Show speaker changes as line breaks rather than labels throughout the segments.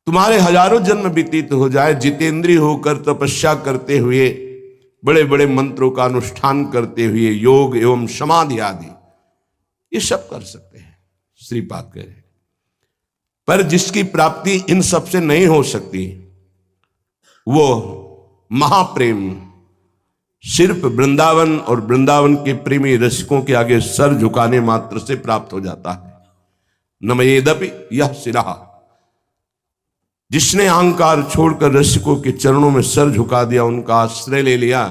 तुम्हारे हजारों जन्म व्यतीत हो जाए, जितेंद्रिय होकर तपस्या करते हुए, बड़े बड़े मंत्रों का अनुष्ठान करते हुए, योग एवं समाधि आदि ये सब कर सकते हैं, श्रीपाद कह रहे। पर जिसकी प्राप्ति इन सब से नहीं हो सकती, वो महाप्रेम सिर्फ वृंदावन और वृंदावन के प्रेमी रसिकों के आगे सर झुकाने मात्र से प्राप्त हो जाता है। नमयेदपि यह सिरा, जिसने अहंकार छोड़कर रसिकों के चरणों में सर झुका दिया, उनका आश्रय ले लिया,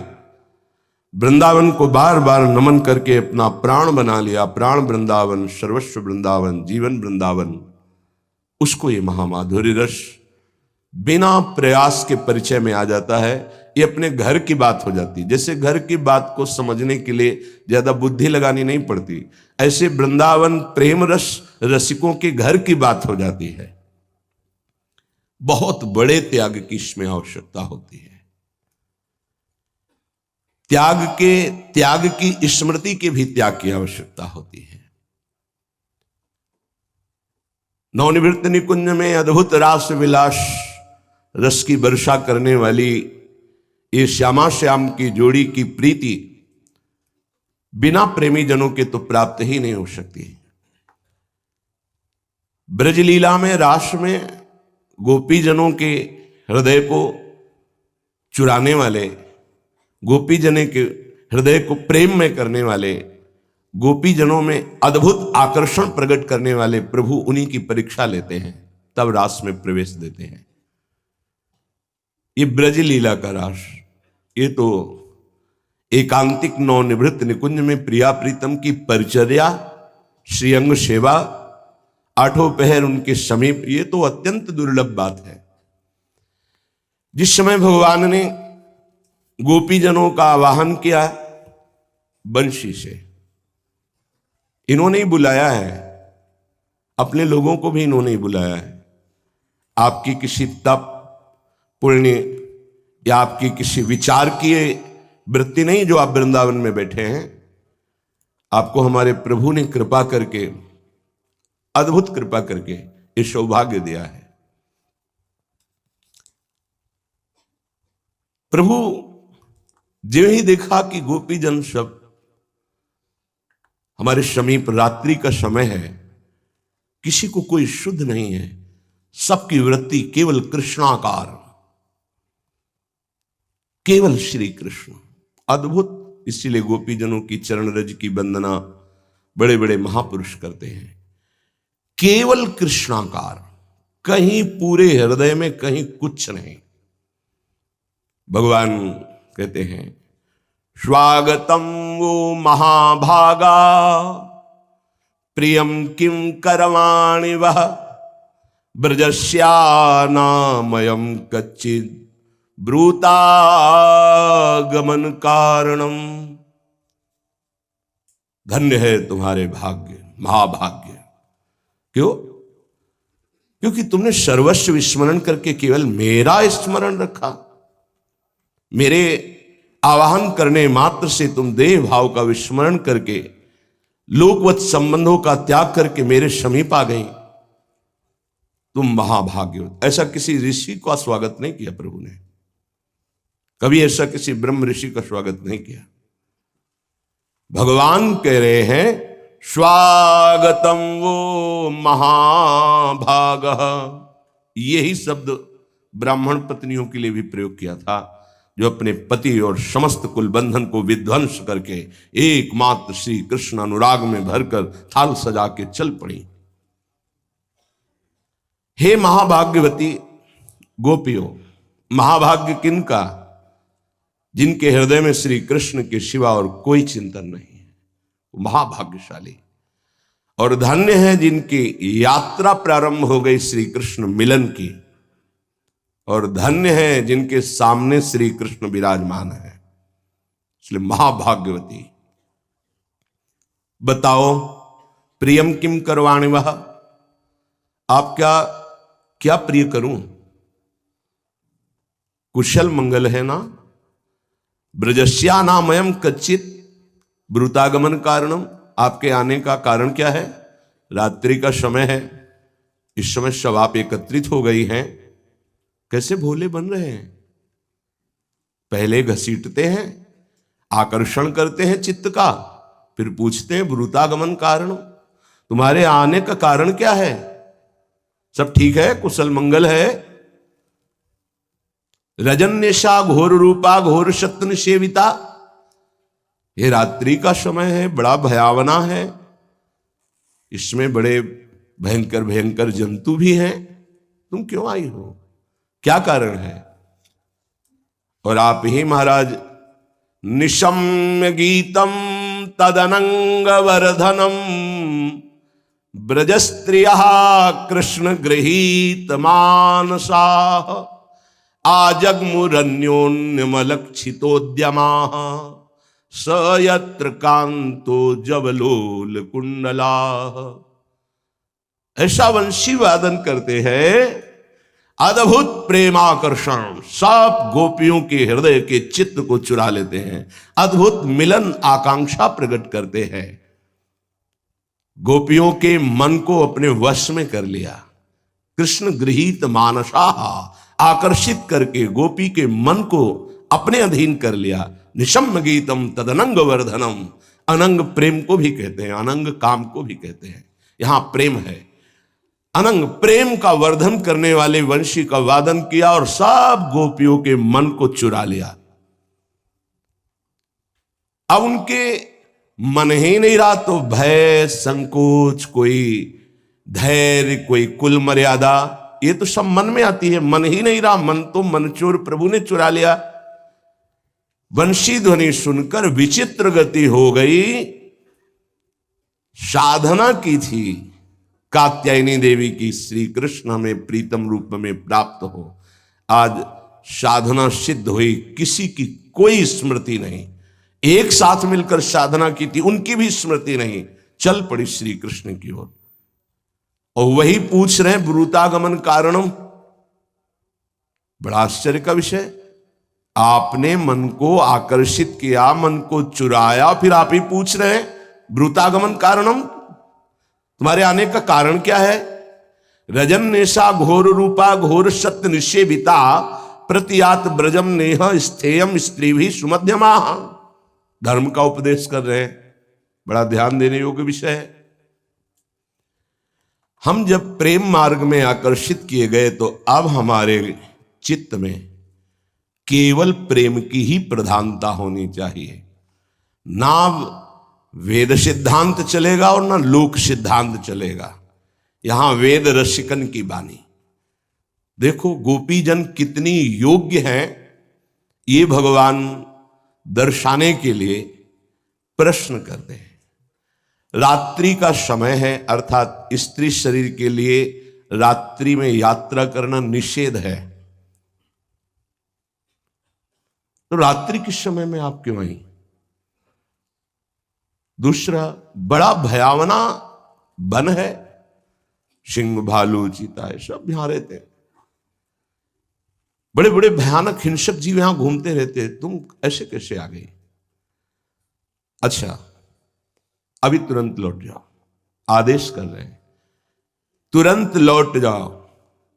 वृंदावन को बार बार नमन करके अपना प्राण बना लिया, प्राण वृंदावन, सर्वस्व वृंदावन, जीवन वृंदावन, उसको ये महामाधुर्य रस बिना प्रयास के परिचय में आ जाता है। ये अपने घर की बात हो जाती। जैसे घर की बात को समझने के लिए ज्यादा बुद्धि लगानी नहीं पड़ती, ऐसे वृंदावन प्रेम रस रसिकों के घर की बात हो जाती है। बहुत बड़े त्याग की इसमें आवश्यकता होती है। त्याग की स्मृति के भी त्याग की आवश्यकता होती है। नवनिवृत्त निकुंज में अद्भुत रास विलास रस की वर्षा करने वाली ये श्यामा श्याम की जोड़ी की प्रीति बिना प्रेमी जनों के तो प्राप्त ही नहीं हो सकती। ब्रजलीला में, रास में गोपी जनों के हृदय को चुराने वाले, गोपी जने के हृदय को प्रेम में करने वाले, गोपी जनों में अद्भुत आकर्षण प्रकट करने वाले प्रभु उन्हीं की परीक्षा लेते हैं, तब रास में प्रवेश देते हैं। ये ब्रज लीला का रास, ये तो एकांतिक नवनिवृत्त निकुंज में प्रिया प्रीतम की परिचर्या, श्रीअंग सेवा, आठों पहर उनके समीप, ये तो अत्यंत दुर्लभ बात है। जिस समय भगवान ने गोपी जनों का आवाहन किया बंशी से, इन्होंने ही बुलाया है, अपने लोगों को भी इन्होंने ही बुलाया है। आपकी किसी तप पुण्य या आपकी किसी विचार की वृत्ति नहीं जो आप वृंदावन में बैठे हैं, आपको हमारे प्रभु ने कृपा करके, अद्भुत कृपा करके ये सौभाग्य दिया है। प्रभु जो ही देखा कि गोपी जन सब हमारे समीप, रात्रि का समय है, किसी को कोई शुद्ध नहीं है, सबकी वृत्ति केवल कृष्णाकार, केवल श्री कृष्ण, अद्भुत। इसीलिए गोपी जनों की चरण रज की वंदना बड़े बड़े महापुरुष करते हैं। केवल कृष्णाकार, कहीं पूरे हृदय में कहीं कुछ नहीं। भगवान कहते हैं स्वागतम वो महाभागा प्रियम किम करवाणि वह ब्रजस्यानामयम कच्चिद ब्रूतागमन कारणम। धन्य है तुम्हारे भाग्य, महाभाग्य। क्यों? क्योंकि तुमने सर्वस्व विस्मरण करके केवल मेरा स्मरण रखा। मेरे आवाहन करने मात्र से तुम देह भाव का विस्मरण करके, लोकवत संबंधों का त्याग करके मेरे समीप आ गई। तुम महाभाग्यवत। ऐसा किसी ऋषि का स्वागत नहीं किया प्रभु ने, कभी ऐसा किसी ब्रह्म ऋषि का स्वागत नहीं किया। भगवान कह रहे हैं स्वागतम वो महाभाग। यही शब्द ब्राह्मण पत्नियों के लिए भी प्रयोग किया था, जो अपने पति और समस्त कुल बंधन को विध्वंस करके एकमात्र श्री कृष्ण अनुराग में भरकर थाल सजा के चल पड़ी। हे महाभाग्यवती गोपियों, महाभाग्य किनका? जिनके हृदय में श्री कृष्ण के सिवा और कोई चिंतन नहीं है, वो महाभाग्यशाली। और धन्य है जिनकी यात्रा प्रारंभ हो गई श्री कृष्ण मिलन की, और धन्य है जिनके सामने श्री कृष्ण विराजमान है। इसलिए महाभाग्यवती। बताओ प्रियम किम करवाणि वह, आप क्या प्रिय करूं? कुशल मंगल है ना? ब्रजस्यानामयम कच्चित ब्रूतागमन कारणम। आपके आने का कारण क्या है? रात्रि का समय है, इस समय सब आप एकत्रित हो गई हैं, कैसे भोले बन रहे हैं? पहले घसीटते हैं, आकर्षण करते हैं चित्त का, फिर पूछते हैं ब्रूतागमन कारण, तुम्हारे आने का कारण क्या है? सब ठीक है, कुशल मंगल है? रजन्यषा घोर रूपा घोर शत्रु सेविता, ये रात्रि का समय है, बड़ा भयावना है, इसमें बड़े भयंकर भयंकर जंतु भी हैं, तुम क्यों आई हो? क्या कारण है? और आप ही महाराज निशम्य गीतम तदनंग वर्धनम ब्रजस्त्रिया कृष्ण गृहीत मानसा आजग्मुरन्योन्यमलक्षितोद्यमा स यत्र कांतो जवलोल कुंडला। ऐसा वंशी वादन करते हैं, अद्भुत प्रेमाकर्षण, सब गोपियों के हृदय के चित्त को चुरा लेते हैं, अद्भुत मिलन आकांक्षा प्रकट करते हैं, गोपियों के मन को अपने वश में कर लिया। कृष्ण गृहीत मानसा, आकर्षित करके गोपी के मन को अपने अधीन कर लिया। निशम्य गीतम तदनंग वर्धनम, अनंग प्रेम को भी कहते हैं, अनंग काम को भी कहते हैं, यहां प्रेम है। अनंग प्रेम का वर्धन करने वाले वंशी का वादन किया और सब गोपियों के मन को चुरा लिया। अब उनके मन ही नहीं रहा तो भय, संकोच, कोई धैर्य, कोई कुल मर्यादा, ये तो सब मन में आती है। मन ही नहीं रहा, मन तो मनचोर प्रभु ने चुरा लिया। वंशी ध्वनि सुनकर विचित्र गति हो गई। साधना की थी कात्यायनी देवी की, श्री कृष्ण हमें प्रीतम रूप में प्राप्त हो। आज साधना सिद्ध हुई, किसी की कोई स्मृति नहीं। एक साथ मिलकर साधना की थी, उनकी भी स्मृति नहीं, चल पड़ी श्री कृष्ण की ओर। और वही पूछ रहे ब्रूतागमन कारणम। बड़ा आश्चर्य का विषय, आपने मन को आकर्षित किया, मन को चुराया, फिर आप ही पूछ रहे हैं ब्रूतागमन कारणम, तुम्हारे आने का कारण क्या है? रजन्यषा घोर रूपा घोर सत्य निषेविता प्रतियात ब्रजम नेह स्थेयम स्त्री भी सुमध्यमा। धर्म का उपदेश कर रहे हैं, बड़ा ध्यान देने योग्य विषय है। हम जब प्रेम मार्ग में आकर्षित किए गए तो अब हमारे चित्त में केवल प्रेम की ही प्रधानता होनी चाहिए। ना वेद सिद्धांत चलेगा और ना लोक सिद्धांत चलेगा। यहां वेद रसिकन की बानी। देखो गोपी जन कितनी योग्य हैं, ये भगवान दर्शाने के लिए प्रश्न करते हैं। रात्रि का समय है, अर्थात स्त्री शरीर के लिए रात्रि में यात्रा करना निषेध है। तो रात्रि के समय में आप क्यों आई? दूसरा, बड़ा भयावना वन है, सिंह भालू चीता है सब यहां रहते हैं, बड़े बड़े भयानक हिंसक जीव यहां घूमते रहते हैं, तुम ऐसे कैसे आ गई? अच्छा अभी तुरंत लौट जाओ, आदेश कर रहे हैं तुरंत लौट जाओ।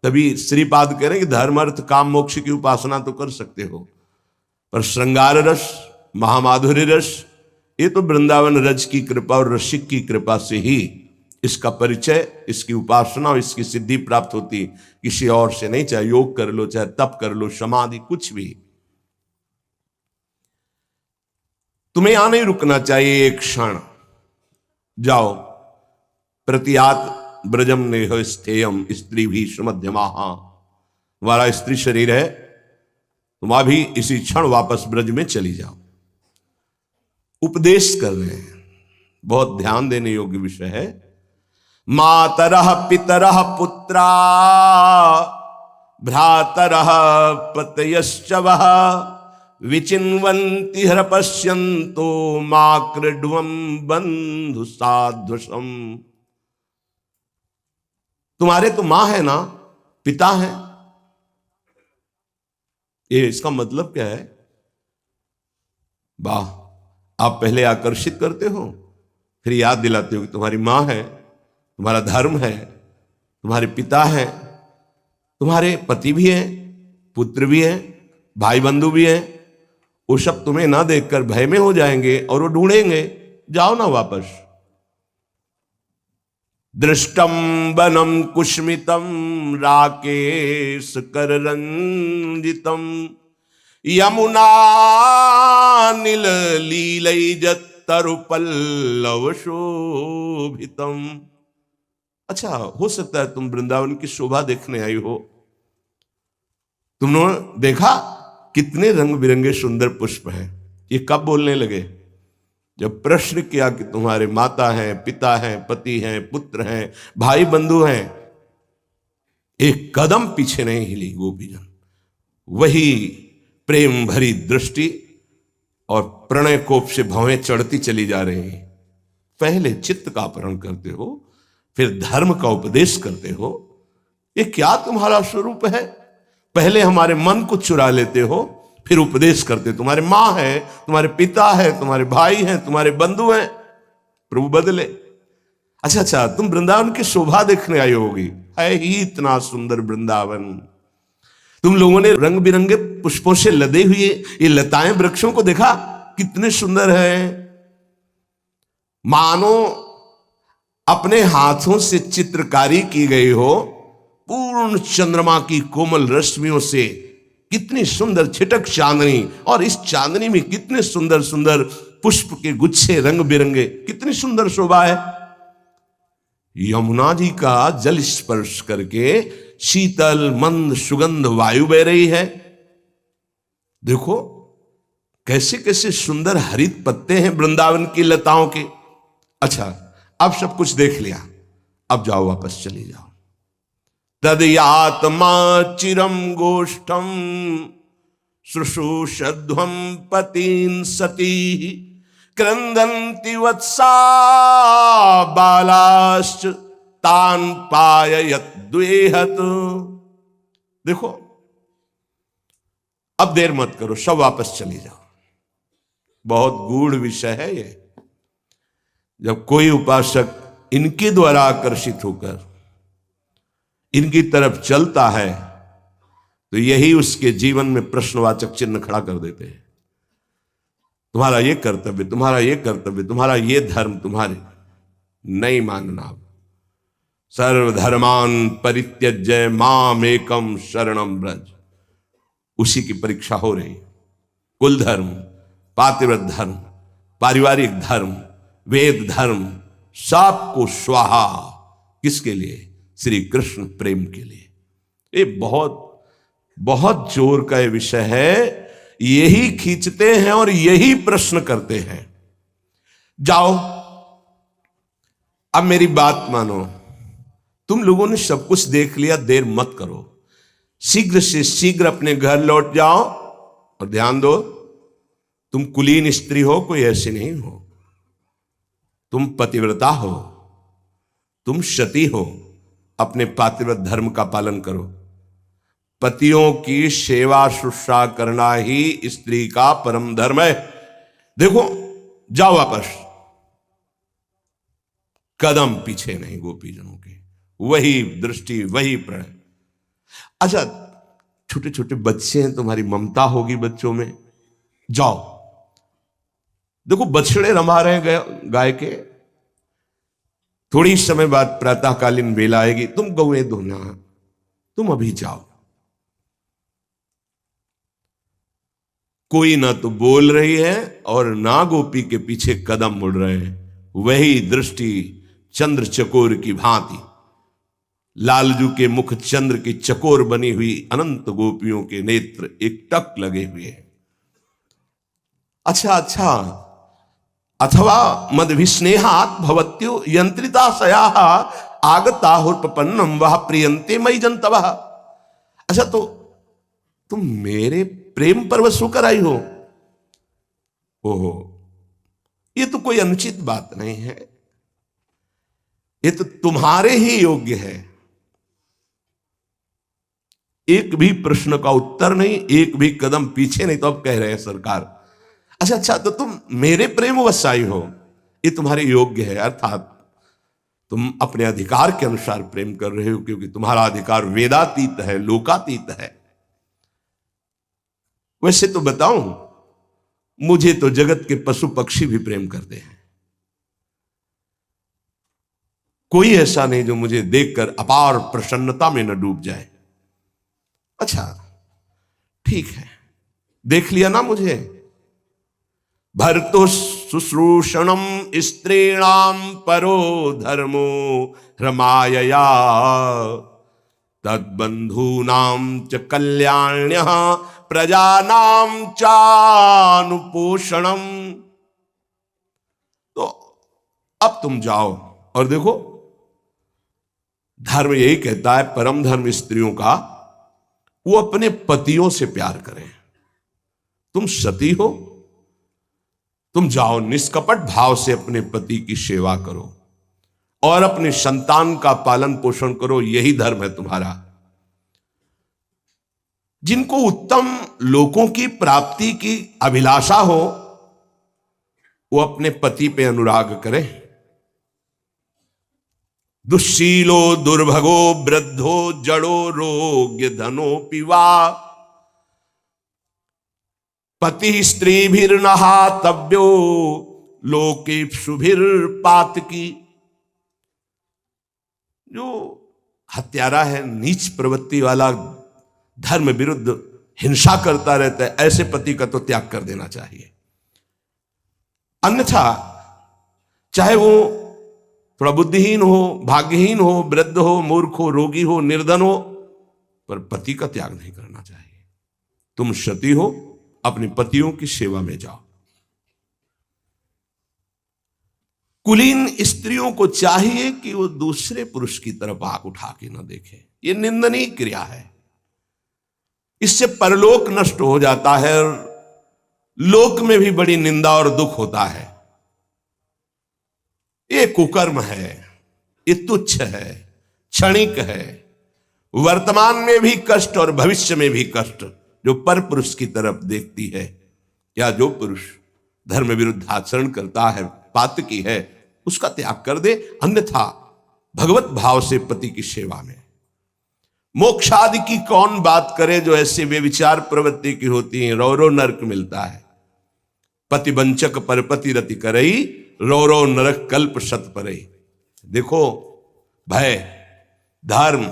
तभी श्रीपाद कह रहे हैं कि धर्म अर्थ काम मोक्ष की उपासना तो कर सकते हो, पर श्रृंगार रस, महामाधुर्य रस, ये तो वृंदावन रज की कृपा और रसिक की कृपा से ही इसका परिचय, इसकी उपासना और इसकी सिद्धि प्राप्त होती, किसी और से नहीं। चाहे योग कर लो, चाहे तप कर लो, समाधि, कुछ भी। तुम्हें यहां नहीं रुकना चाहिए एक क्षण, जाओ। प्रतियात ब्रजम नेह स्थेयम स्त्री भी सुमध्यमा। तुम्हारा स्त्री शरीर है, तुम अभी इसी क्षण वापस ब्रज में चली जाओ। उपदेश कर रहे हैं, बहुत ध्यान देने योग्य विषय है। मातरः पितरः पुत्रा भ्रातरः पतयश्च वः विचिन्वन्ति हृपश्यन्तो मा क्रीड्वं बंधु साध्वशम। तुम्हारे तो मां है ना, पिता है, ये इसका मतलब क्या है? वाह, आप पहले आकर्षित करते हो, फिर याद दिलाते हो कि तुम्हारी मां है, तुम्हारा धर्म है, तुम्हारे पिता है, तुम्हारे पति भी हैं, पुत्र भी हैं, भाई बंधु भी हैं, वो सब तुम्हें ना देखकर भय में हो जाएंगे और वो ढूंढेंगे, जाओ ना वापस। दृष्टम वनम कुष्मितम राकेश कर रंजितम यमुना नील लीलैजत तरुपल्लव शोभितम। अच्छा, हो सकता है तुम वृंदावन की शोभा देखने आई हो। तुमने देखा कितने रंग बिरंगे सुंदर पुष्प हैं। ये कब बोलने लगे? जब प्रश्न किया कि तुम्हारे माता हैं, पिता हैं, पति हैं, पुत्र हैं, भाई बंधु हैं, एक कदम पीछे नहीं हिली गोपीजन। वही प्रेम भरी दृष्टि और प्रणय कोप से भवें चढ़ती चली जा रही हैं। पहले चित्त का अपहरण करते हो, फिर धर्म का उपदेश करते हो। ये क्या तुम्हारा स्वरूप है? पहले हमारे मन को चुरा लेते हो, फिर उपदेश करते। तुम्हारे माँ है, तुम्हारे पिता है, तुम्हारे भाई हैं, तुम्हारे बंधु हैं, प्रभु बदले। अच्छा, तुम वृंदावन की शोभा देखने आई होगी। है ही इतना सुंदर वृंदावन। तुम लोगों ने रंग बिरंगे पुष्पों से लदे हुए ये लताएं वृक्षों को देखा, कितने सुंदर है। मानो अपने हाथों से चित्रकारी की गई हो, पूर्ण चंद्रमा की कोमल रश्मियों से। कितनी सुंदर छिटक चांदनी, और इस चांदनी में कितने सुंदर सुंदर पुष्प के गुच्छे रंग बिरंगे, कितनी सुंदर शोभा है। यमुना जी का जल स्पर्श करके शीतल मंद सुगंध वायु बह रही है। देखो कैसे कैसे सुंदर हरित पत्ते हैं वृंदावन की लताओं के। अच्छा, अब सब कुछ देख लिया, अब जाओ वापस चली जाओ। तदयात्मा चिरम गोष्ठम शुश्रूषध्वम पतीन सती क्रंदन्ति वत्सा बालाश्च तान पाययत द्वेहत। देखो अब देर मत करो, सब वापस चली जाओ। बहुत गूढ़ विषय है ये। जब कोई उपासक इनके द्वारा आकर्षित होकर इनकी तरफ चलता है तो यही उसके जीवन में प्रश्नवाचक चिन्ह खड़ा कर देते हैं। तुम्हारा ये कर्तव्य, तुम्हारा ये कर्तव्य, तुम्हारा ये धर्म, तुम्हारे नहीं मानना। सर्वधर्मान परित्यज्य माम एकम शरणम व्रज। उसी की परीक्षा हो रही। कुल धर्म, पातिव्रत धर्म, पारिवारिक धर्म, वेद धर्म, सबको स्वाहा। किसके लिए? श्री कृष्ण प्रेम के लिए। ये बहुत बहुत जोर का ये विषय है। यही खींचते हैं और यही प्रश्न करते हैं। जाओ, अब मेरी बात मानो। तुम लोगों ने सब कुछ देख लिया, देर मत करो। शीघ्र से शीघ्र अपने घर लौट जाओ। और ध्यान दो, तुम कुलीन स्त्री हो, कोई ऐसी नहीं हो। तुम पतिव्रता हो, तुम सती हो। अपने पातिव्रत धर्म का पालन करो। पतियों की सेवा शुश्रूषा करना ही स्त्री का परम धर्म है। देखो, जाओ वापस। कदम पीछे नहीं गोपीजनों के। वही दृष्टि, वही प्रणय। अच्छा, छोटे छोटे बच्चे हैं, तुम्हारी ममता होगी बच्चों में। जाओ, देखो बछड़े रमा रहे हैं गाय के। थोड़ी समय बाद प्रातःकालीन बेला आएगी, तुम गौएं धोना। तुम अभी जाओ। कोई ना तो बोल रही है और ना गोपी के पीछे कदम मुड़ रहे हैं। वही दृष्टि चंद्र चकोर की भांति, लालजू के मुख चंद्र की चकोर बनी हुई अनंत गोपियों के नेत्र एक टक लगे हुए हैं। अच्छा, अथवा मद्भिस्नेहात् भवत्यो यंत्रिता सयाः आगता हुर्पन्नम वह प्रियंते मई जंतवः। अच्छा, तो तुम मेरे प्रेम परवश होकर आई हो। ओहो, ये तो कोई अनुचित बात नहीं है। ये तो तुम्हारे ही योग्य है। एक भी प्रश्न का उत्तर नहीं, एक भी कदम पीछे नहीं। तो अब कह रहे हैं सरकार, अच्छा, तो तुम मेरे प्रेम वश आई हो, ये तुम्हारे योग्य है। अर्थात तुम अपने अधिकार के अनुसार प्रेम कर रहे हो, क्योंकि तुम्हारा अधिकार वेदातीत है, लोकातीत है। वैसे तो बताऊं, मुझे तो जगत के पशु पक्षी भी प्रेम करते हैं। कोई ऐसा नहीं जो मुझे देखकर अपार प्रसन्नता में न डूब जाए। अच्छा ठीक है, देख लिया ना मुझे। भर्तु शुश्रूषणम स्त्रीणाम परो धर्मो रमायया तद्बंधूनां च कल्याण्यः प्रजानां चानुपोषणम। तो अब तुम जाओ और देखो, धर्म यही कहता है, परम धर्म स्त्रियों का वो अपने पतियों से प्यार करें। तुम सती हो, तुम जाओ निष्कपट भाव से अपने पति की सेवा करो और अपने संतान का पालन पोषण करो, यही धर्म है तुम्हारा। जिनको उत्तम लोकों की प्राप्ति की अभिलाषा हो वो अपने पति पे अनुराग करें। दुश्शीलो दुर्भगो वृद्धो जड़ो रोग्य धनो पिवा पति स्त्रीभिर्नहातव्यो लोकेप्सुभिर्पातकी। जो हत्यारा है, नीच प्रवृत्ति वाला, धर्म विरुद्ध हिंसा करता रहता है, ऐसे पति का तो त्याग कर देना चाहिए। अन्यथा चाहे वो थोड़ा बुद्धिहीन हो, भाग्यहीन हो, वृद्ध हो, मूर्ख हो, रोगी हो, निर्धन हो, पर पति का त्याग नहीं करना चाहिए। तुम सती हो, अपने पतियों की सेवा में जाओ। कुलीन स्त्रियों को चाहिए कि वो दूसरे पुरुष की तरफ आंख उठा के न देखे। ये निंदनीय क्रिया है, इससे परलोक नष्ट हो जाता है और लोक में भी बड़ी निंदा और दुख होता है। ये कुकर्म है, ये तुच्छ है, क्षणिक है। वर्तमान में भी कष्ट और भविष्य में भी कष्ट जो पर पुरुष की तरफ देखती है, या जो पुरुष धर्म विरुद्ध आचरण करता है, पातकी है, उसका त्याग कर दे। अन्यथा भगवत भाव से पति की सेवा में। मोक्ष आदि की कौन बात करे जो ऐसे व्यभिचार प्रवृत्ति की होती है। रो रो नरक मिलता है। पति वंचक परपति रति करई, रो रो नरक कल्प सत परई। देखो, भय, धर्म,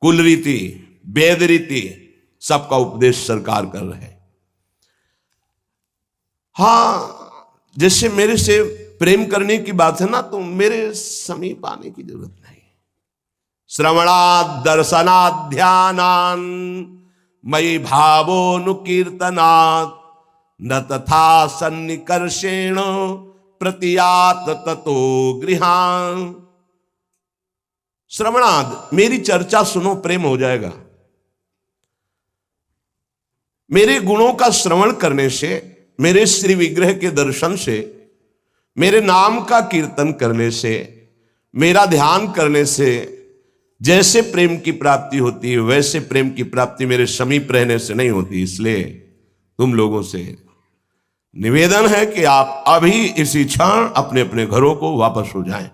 कुल रीति, वेद रीति, सबका उपदेश सरकार कर रहे हैं। हां, जैसे मेरे से प्रेम करने की बात है ना, तो मेरे समीप आने की जरूरत नहीं। श्रवणात् दर्शनात् ध्यानान् मयि भावोनुकीर्तनात् न तथा सन्निकर्षेण प्रतियात ततो गृहान्। श्रवणाद, मेरी चर्चा सुनो, प्रेम हो जाएगा। मेरे गुणों का श्रवण करने से, मेरे श्री विग्रह के दर्शन से, मेरे नाम का कीर्तन करने से, मेरा ध्यान करने से जैसे प्रेम की प्राप्ति होती है, वैसे प्रेम की प्राप्ति मेरे समीप रहने से नहीं होती। इसलिए तुम लोगों से निवेदन है कि आप अभी इसी क्षण अपने अपने घरों को वापस हो जाएं।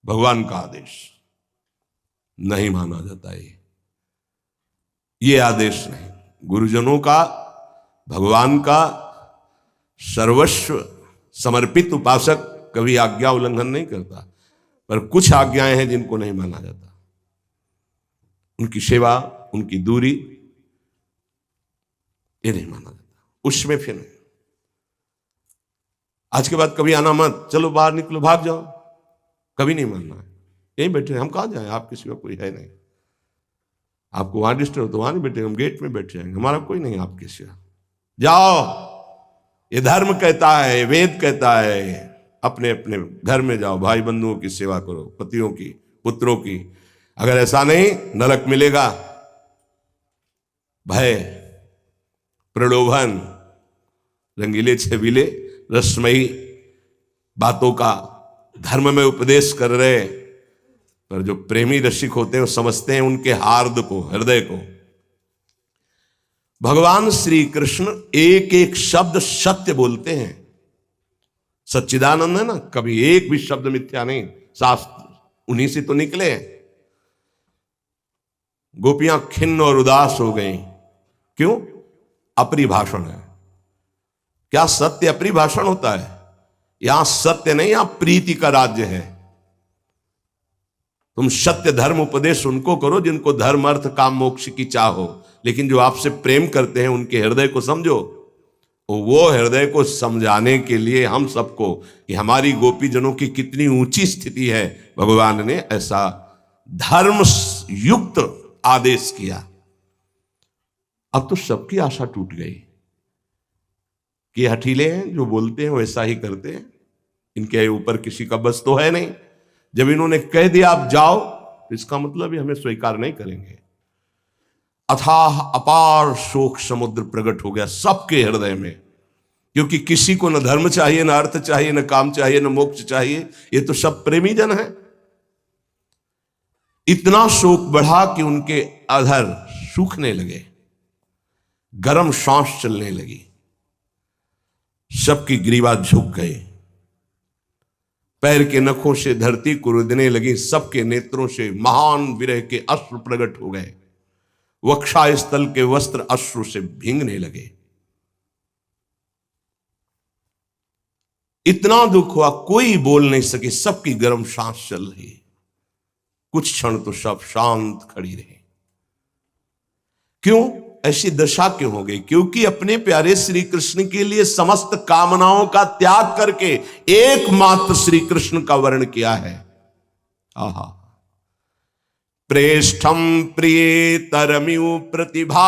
भगवान का आदेश नहीं माना जाता है। ये आदेश नहीं, गुरुजनों का, भगवान का सर्वस्व समर्पित उपासक कभी आज्ञा उल्लंघन नहीं करता, पर कुछ आज्ञाएं हैं जिनको नहीं माना जाता। उनकी सेवा, उनकी दूरी, ये नहीं माना जाता। उसमें फिर नहीं, आज के बाद कभी आना मत, चलो बाहर निकलो, भाग जाओ, कभी नहीं मानना है। यहीं बैठे, हम कहाँ जाएं, आपके सिवा कोई है नहीं। आपको वहां डिस्टर्ब तो वहां नहीं बैठे, हम गेट में बैठ जाएंगे, हमारा कोई नहीं आपके सिवा। जाओ, ये धर्म कहता है, वेद कहता है, अपने अपने घर में जाओ, भाई बंधुओं की सेवा करो, पतियों की, पुत्रों की। अगर ऐसा नहीं, नरक मिलेगा। भय, प्रलोभन, रंगीले छबीले रसमयी बातों का धर्म में उपदेश कर रहे, पर जो प्रेमी रसिक होते हैं वो समझते हैं उनके हार्द को, हृदय को। भगवान श्री कृष्ण एक एक शब्द सत्य बोलते हैं। सच्चिदानंद है ना, कभी एक भी शब्द मिथ्या नहीं। शास्त्र उन्हीं से तो निकले हैं। गोपियां खिन्न और उदास हो गई। क्यों? अपरिभाषण है। क्या सत्य अपरिभाषण होता है? यहां सत्य नहीं, यहां प्रीति का राज्य है। तुम सत्य धर्म उपदेश उनको करो जिनको धर्म अर्थ काम मोक्ष की चाह हो, लेकिन जो आपसे प्रेम करते हैं उनके हृदय को समझो। वो हृदय को समझाने के लिए हम सबको कि हमारी गोपीजनों की कितनी ऊंची स्थिति है, भगवान ने ऐसा धर्म युक्त आदेश किया। अब तो सबकी आशा टूट गई कि हठीले हैं, जो बोलते हैं वैसा ही करते हैं, इनके ऊपर किसी का बस तो है नहीं। जब इन्होंने कह दिया आप जाओ, तो इसका मतलब हमें स्वीकार नहीं करेंगे। अथाह अपार शोक समुद्र प्रकट हो गया सबके हृदय में, क्योंकि किसी को न धर्म चाहिए, न अर्थ चाहिए, न काम चाहिए, न मोक्ष चाहिए। ये तो सब प्रेमी जन है। इतना शोक बढ़ा कि उनके अधर सूखने लगे, गर्म सांस चलने लगी, सबकी ग्रीवा झुक गई, पैर के नखों से धरती कुरुदने लगी, सबके नेत्रों से महान विरह के अश्रु प्रकट हो गए, वक्षा स्थल के वस्त्र अश्रु से भींगने लगे। इतना दुख हुआ, कोई बोल नहीं सके, सबकी गर्म सांस चल रही। कुछ क्षण तो सब शांत खड़ी रहे। क्यों ऐसी दशा क्यों हो गई? क्योंकि अपने प्यारे श्री कृष्ण के लिए समस्त कामनाओं का त्याग करके एकमात्र श्री कृष्ण का वर्ण किया है। आहा, प्रेष्ठम प्रियतरमिव प्रतिभासमाणम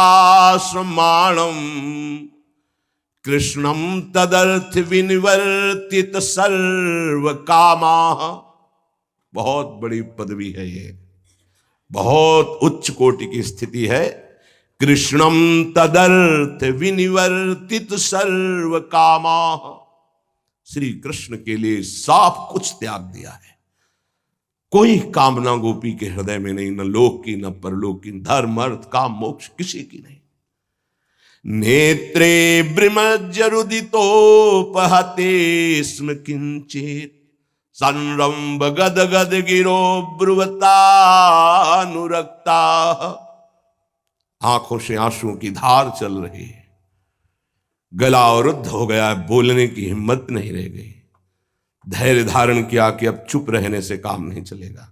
कृष्णम तदर्थ विनिवर्तित सर्व कामा। बहुत बड़ी पदवी है ये, बहुत उच्च कोटि की स्थिति है। कृष्णम तदर्थ विनिवर्तित सर्व कामा, श्री कृष्ण के लिए सब कुछ त्याग दिया है। कोई कामना गोपी के हृदय में नहीं, न लोक की, न परलोक की, धर्म अर्थ काम मोक्ष किसी की नहीं। नेत्रे ब्रह्मजरुदितोपहते स्म किंचित संरंभ गद गद गिरो ब्रुवतानुरक्ता। आंखों से आंसुओं की धार चल रही है, गला अवरुद्ध हो गया, बोलने की हिम्मत नहीं रह गई। धैर्य धारण किया कि अब चुप रहने से काम नहीं चलेगा।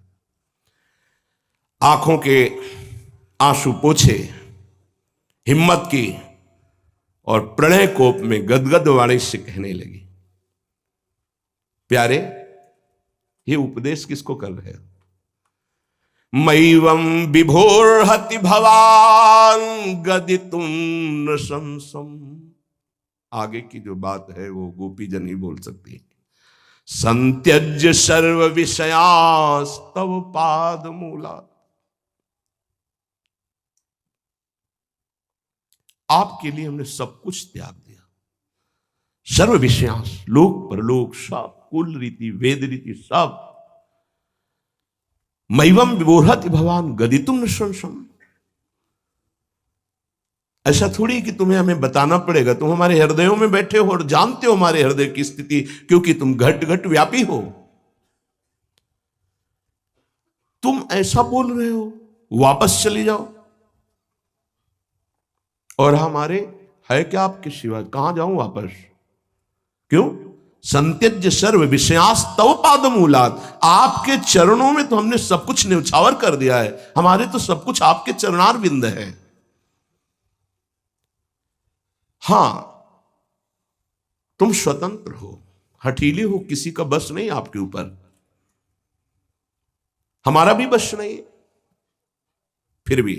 आंखों के आंसू पोछे, हिम्मत की और प्रणय कोप में गदगद वाणी से कहने लगी। प्यारे, ये उपदेश किसको कर रहे हो? मैवं विभोर्हति भवान गदितुम न संसम। आगे की जो बात है वो गोपीजन ही बोल सकती है। संत्यज्य सर्व विषयास्तव पाद मूला। आपके लिए हमने सब कुछ त्याग दिया, सर्व विषयांस, लोक परलोक सब, कुल रीति वेद रीति सब। मैवम विभोर्हति भवान गदितुम न संसम। ऐसा थोड़ी कि तुम्हें हमें बताना पड़ेगा, तुम हमारे हृदयों में बैठे हो और जानते हो हमारे हृदय की स्थिति, क्योंकि तुम घट घट व्यापी हो। तुम ऐसा बोल रहे हो, वापस चले जाओ। और हमारे है क्या आपके सिवा? कहां जाऊं वापस? क्यों? संत्यज्य सर्व विषयास तव पादमूलात्। आपके चरणों में तो हमने सब कुछ न्यौछावर कर दिया है, हमारे तो सब कुछ आपके चरणार बिंद है। हां, तुम स्वतंत्र हो, हठीले हो, किसी का बस नहीं आपके ऊपर, हमारा भी बस नहीं। फिर भी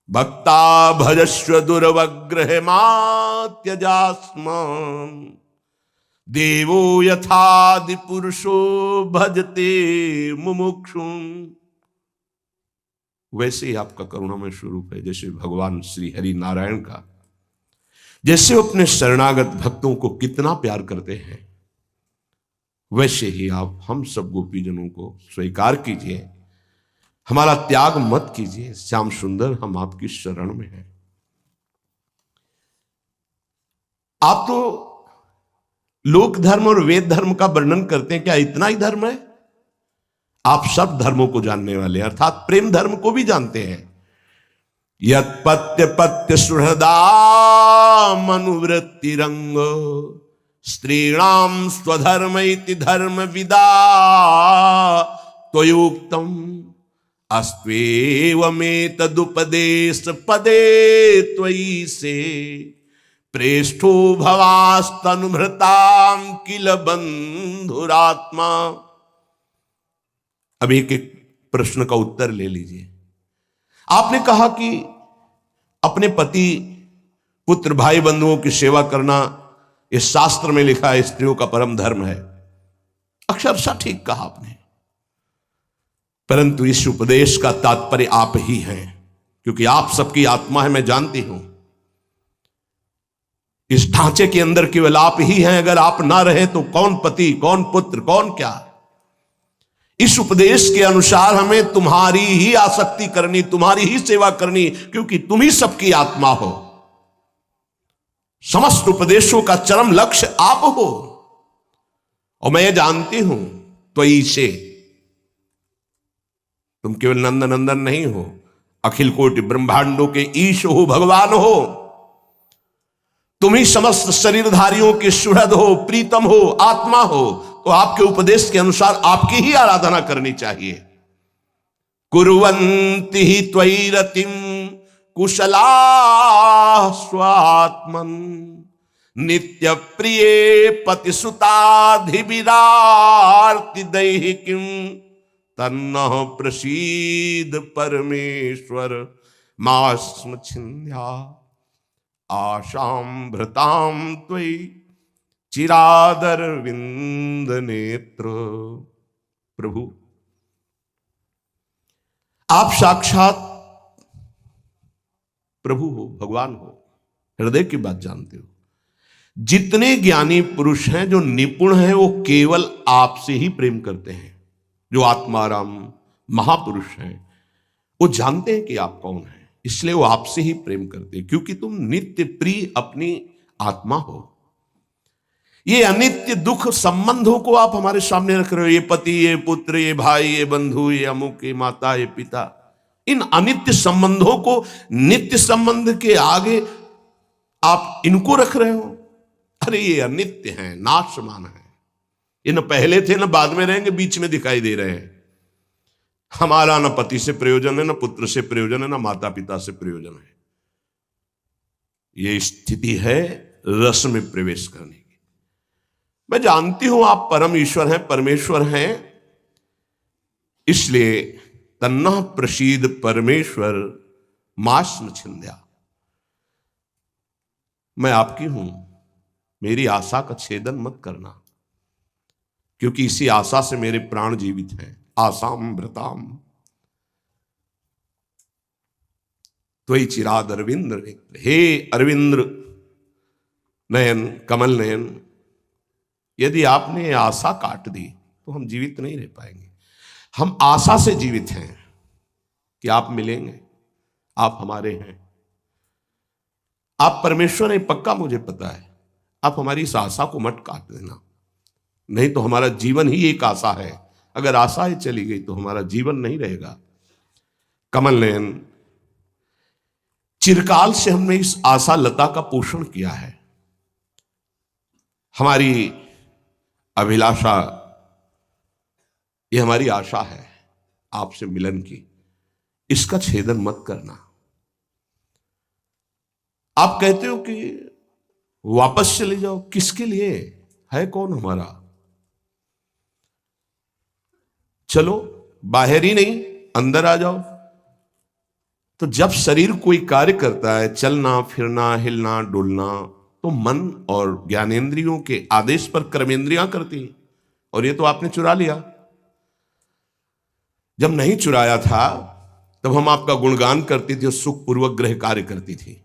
भक्ता भजस्व दुर्वग्रह मात्यजास्म देवो यथादि पुरुषो भजते मुमुक्षुं। वैसे ही आपका करुणामय स्वरूप है, जैसे भगवान श्री हरि नारायण का, जैसे वो अपने शरणागत भक्तों को कितना प्यार करते हैं, वैसे ही आप हम सब गोपीजनों को स्वीकार कीजिए, हमारा त्याग मत कीजिए। श्याम सुंदर, हम आपकी शरण में हैं। आप तो लोक धर्म और वेद धर्म का वर्णन करते हैं, क्या इतना ही धर्म है? आप सब धर्मों को जानने वाले, अर्थात प्रेम धर्म को भी जानते हैं। यत्पत्य पत्य सुहृदा मनुवृत्तिरंग स्त्रीणाम स्वधर्म इति धर्म विदा त्वयोक्तम अस्त्वेवमेतदुपदेश पदे त्वयि से प्रेष्ठो भवास्तनुभृताम किल बंधुरात्मा। अब एक एक प्रश्न का उत्तर ले लीजिए। आपने कहा कि अपने पति पुत्र भाई बंधुओं की सेवा करना इस शास्त्र में लिखा है, स्त्रियों का परम धर्म है। अक्षरशः ठीक कहा आपने, परंतु इस उपदेश का तात्पर्य आप ही हैं, क्योंकि आप सबकी आत्मा है, मैं जानती हूं। इस ढांचे के अंदर केवल आप ही हैं। अगर आप ना रहे तो कौन पति, कौन पुत्र, कौन क्या। इस उपदेश के अनुसार हमें तुम्हारी ही आसक्ति करनी, तुम्हारी ही सेवा करनी, क्योंकि तुम ही सबकी आत्मा हो। समस्त उपदेशों का चरम लक्ष्य आप हो। और मैं ये जानती हूं त्वयि से, तुम केवल नंद नंदन नहीं हो, अखिल कोटि ब्रह्मांडों के ईश हो, भगवान हो। तुम ही समस्त शरीरधारियों के सुहृद हो, प्रीतम हो, आत्मा हो। तो आपके उपदेश के अनुसार आपकी ही आराधना करनी चाहिए। कुर्वन्ति ही त्वयि रतिम कुशला स्वात्मन नित्य प्रिय पतिसुताधिविरार्ति दैहिकीं तन्नः प्रसीद परमेश्वर मास्म छिंद्या आशां भृतां त्वयि चिरादरविंद नेत्र। प्रभु, आप साक्षात प्रभु हो, भगवान हो, हृदय की बात जानते हो। जितने ज्ञानी पुरुष हैं, जो निपुण हैं, वो केवल आपसे ही प्रेम करते हैं। जो आत्माराम महापुरुष हैं, वो जानते हैं कि आप कौन हैं, इसलिए वो आपसे ही प्रेम करते हैं, क्योंकि तुम नित्य प्रिय अपनी आत्मा हो। ये अनित्य दुख संबंधों को आप हमारे सामने रख रहे हो। ये पति, ये पुत्र, ये भाई, ये बंधु, ये अमुक, ये माता, ये पिता, इन अनित्य संबंधों को नित्य संबंध के आगे आप इनको रख रहे हो। अरे ये अनित्य हैं, नाशमान है। ये न पहले थे न बाद में रहेंगे, बीच में दिखाई दे रहे हैं। हमारा न पति से प्रयोजन है, न पुत्र से प्रयोजन है, न माता पिता से प्रयोजन है। ये स्थिति है रस में प्रवेश करने की। मैं जानती हूं आप परम ईश्वर हैं, परमेश्वर हैं, इसलिए तन्नः प्रसीद परमेश्वर मास्म छिंद्या। मैं आपकी हूं, मेरी आशा का छेदन मत करना, क्योंकि इसी आशा से मेरे प्राण जीवित हैं। आसाम भृताम त्वयि चिराद अरविंद नेत्र। हे अरविंद नयन, कमल नयन, यदि आपने आशा काट दी तो हम जीवित नहीं रह पाएंगे। हम आशा से जीवित हैं कि आप मिलेंगे, आप हमारे हैं, आप परमेश्वर हैं, पक्का मुझे पता है। आप हमारी इस आशा को मत काट देना, नहीं तो हमारा जीवन ही एक आशा है। अगर आशा ही चली गई तो हमारा जीवन नहीं रहेगा। कमल नयन, चिरकाल से हमने इस आशा लता का पोषण किया है। हमारी अभिलाषा, ये हमारी आशा है आपसे मिलन की, इसका छेदन मत करना। आप कहते हो कि वापस चले जाओ, किसके लिए है, कौन हमारा? चलो बाहर ही नहीं, अंदर आ जाओ। तो जब शरीर कोई कार्य करता है, चलना फिरना, हिलना डुलना, तो मन और ज्ञानेंद्रियों के आदेश पर कर्मेंद्रियां करती हैं। और ये तो आपने चुरा लिया। जब नहीं चुराया था तब हम आपका गुणगान करती थी और सुखपूर्वक ग्रह कार्य करती थी।